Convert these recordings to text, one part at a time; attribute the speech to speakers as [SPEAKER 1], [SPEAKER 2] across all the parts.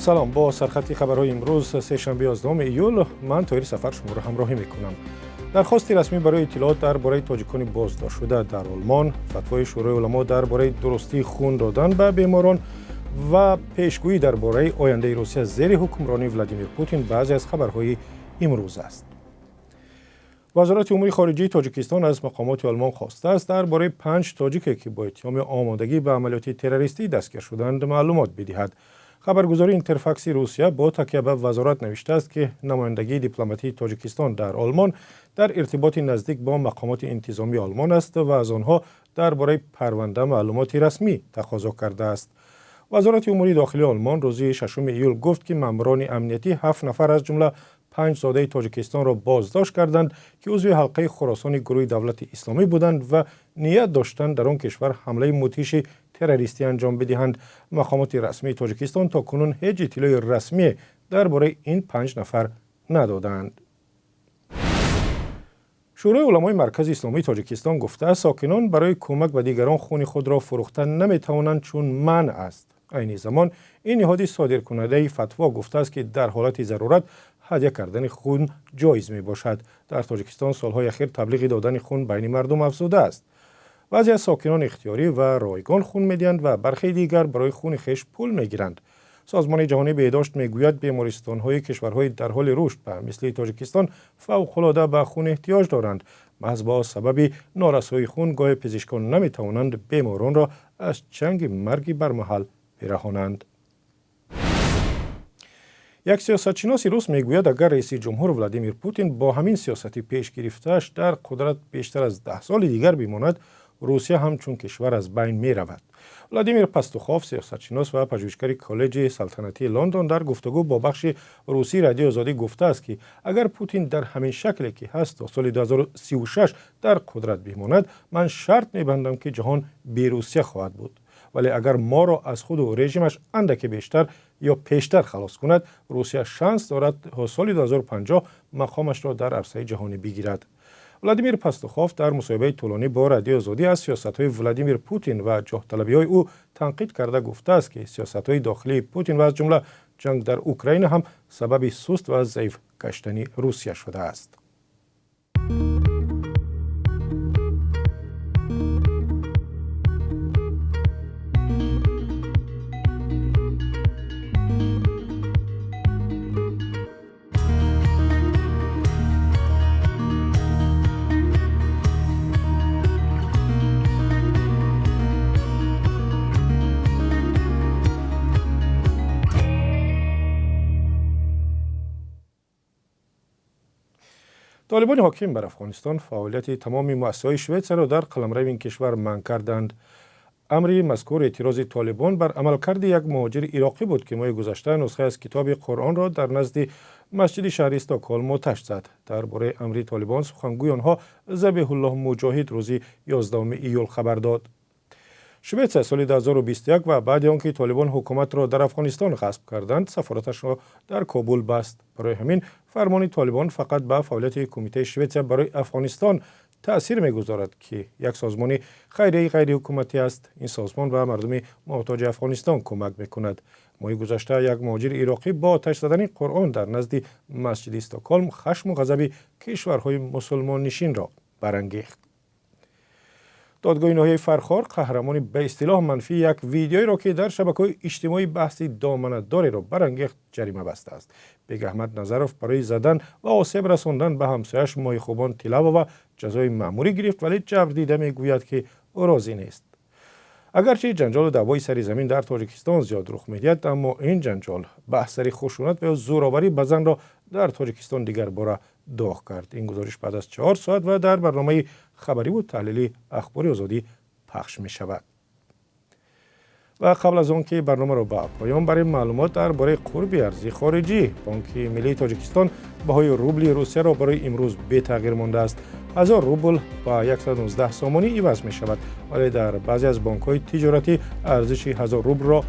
[SPEAKER 1] سلام، با سرخط خبرهای امروز سه‌شنبه 11 ایول من طاهر سفر شما را همراهی میکنم. درخواست رسمی برای اطلاعات درباره تاجیکان بازداشت شده در آلمان، فتوای شورای علما درباره درستی خون دادن به بیماران و پیشگویی درباره آینده روسیه زیر حکمرانی ولادیمیر پوتین بعضی از خبرهای امروز است. وزارت امور خارجه تاجیکستان از مقامات آلمان خواسته است درباره 5 تاجیکی که با اتهام آمادگی به عملیات تروریستی دستگیر شدند معلومات بدهد. خبرگزاری اینترفاکس روسیه با تکیه به وزارت نوشته است که نمایندگی دیپلماتی تاجیکستان در آلمان در ارتباط نزدیک با مقامات انتظامی آلمان است و از آنها درباره پرونده معلومات رسمی تقاضا کرده است. وزارت امور داخلی آلمان روز 6 ایول گفت که ماموران امنیتی 7 نفر از جمله 5 زاده تاجیکستان را بازداشت کردند که عضو حلقه خراسان گروه دولت اسلامی بودند و نیت داشتند در آن کشور حمله مدهش تروریستی انجام بدهند. مقامات رسمی تاجیکستان تا کنون هیچ اطلاعی رسمی درباره این 5 نفر ندادند. شورای علمای مرکز اسلامی تاجیکستان گفته ساکنان برای کمک به دیگران خون خود را فروختن نمیتوانند چون منع است. عین زمان این نهاد صادرکننده فتوا گفته است که در حالت ضرورت هدیه کردن خون جایز می باشد. در تاجیکستان سالهای اخیر تبلیغ دادن خون بین مردم افزوده است. بعضی از ساکنان اختیاری و رایگان خون میدهند و برخی دیگر برای خون خویش پول میگیرند. سازمان جهانی بهداشت میگوید بیمارستان‌های کشورهای در حال رشد مثل تاجیکستان فوق‌العاده به خون احتیاج دارند. محض با سبب نارسایی خون گاه پزشکان نمیتوانند بیماران را از چنگ مرگ برمحل برهانند. یک سیاستشناس روس میگوید اگر رئیس جمهور ولادیمیر پوتین با همین سیاستی پیش گرفته‌اش در قدرت بیشتر از 10 سال دیگر بماند، روسیه همچون کشور از بین می رود. ولادیمیر پستوخوف سیاستشناس و پژوهشگر کالج سلطنتی لندن در گفتگو با بخش روسی رادیو آزادی گفته است که اگر پوتین در همین شکلی که هست تا سال 2036 در قدرت بماند، من شرط می‌بندم که جهان بی روسیه خواهد بود. ولی اگر ما را از خود و رژیمش اندکی بیشتر یا پیشتر خلاص کند، روسیه شانس دارد تا سال 2050 مقامش را در عرصه جهانی بگیرد. ولادیمیر پستوخوف در مصاحبه طولانی با رادیو آزادی از سیاست‌های ولادیمیر پوتین و جاه طلبی‌های او تنقید کرده گفته است که سیاست‌های داخلی پوتین و از جمله جنگ در اوکراین هم سبب سست و ضعیف گشتن روسیه شده است. طالبان حاکم بر افغانستان فعالیت تمام مؤسسه‌های شویتزر را در قلمرو این کشور منع کردند. امر مذکور اعتراض طالبان بر عملکرد یک مهاجر عراقی بود که ماه گذشته نسخه از کتاب قرآن را در نزد مسجد شهر استکهلم آتش زد. درباره امر طالبان سخنگوی آنها ذبیح الله مجاهد روز 11 ایول خبر داد. شویتز سال 2021 و بعد آنکه طالبان حکومت را در افغانستان غصب کردند، سفارتش را در کابل بست. برای همین فرمان طالبان فقط به فعالیت کمیته شویتز برای افغانستان تأثیر می‌گذارد که یک سازمان خیریه غیر حکومتی است. این سازمان به مردم محتاج افغانستان کمک می‌کند. ماه گذشته یک مهاجر عراقی با آتش زدن قرآن در نزد مسجد استکهلم خشم و غضب کشورهای مسلمان نشین را برانگیخت. دادگاه ناحیه فرخار قهرمان به اصطلاح منفی یک ویدیویی را که در شبکه‌های اجتماعی بحثی دامنه‌داری را برانگیخت جریمه بسته است. بیگ احمد نظرف برای زدن و آسیب رساندن به همسایش ماه خوبان طلب و جزای مأموری گرفت، ولی جبر دیده میگوید که او راضی نیست. اگرچه جنجال و دعوای سر زمین در تاجیکستان زیاد رخ می‌دهد، اما این جنجال بحث سر خشونت و زورآوری به زن را در تاجیکستان دیگر باره داغ کرد. این گزارش بعد از 4 ساعت و در برنامه خبری و تحلیلی اخبار آزادی پخش می شود. و قبل از آن که برنامه را به پایان برای معلومات درباره قرب ارزی خارجی، بانک ملی تاجیکستان بهای روبل روسیه را برای امروز بی تغییر مانده است. 1000 روبل با 119 سامانی عوض می شود، ولی در بعضی از بانک های تجارتی ارزش 1000 روبل را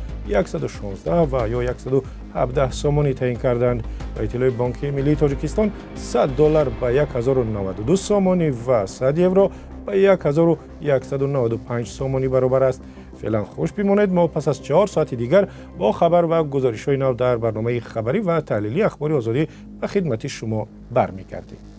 [SPEAKER 1] 116 و یا 117 سامانی تعیین کردند. با اطلاع بانک ملی تاجیکستان 100 دلار با 1092 سامانی و 100 یورو با 1195 سامانی برابر است. فعلا خوش بمانید. ما پس از 4 ساعت دیگر با خبر و گزارش‌های نو در برنامه خبری و تحلیلی اخباری آزادی به خدمت شما برمیگردیم.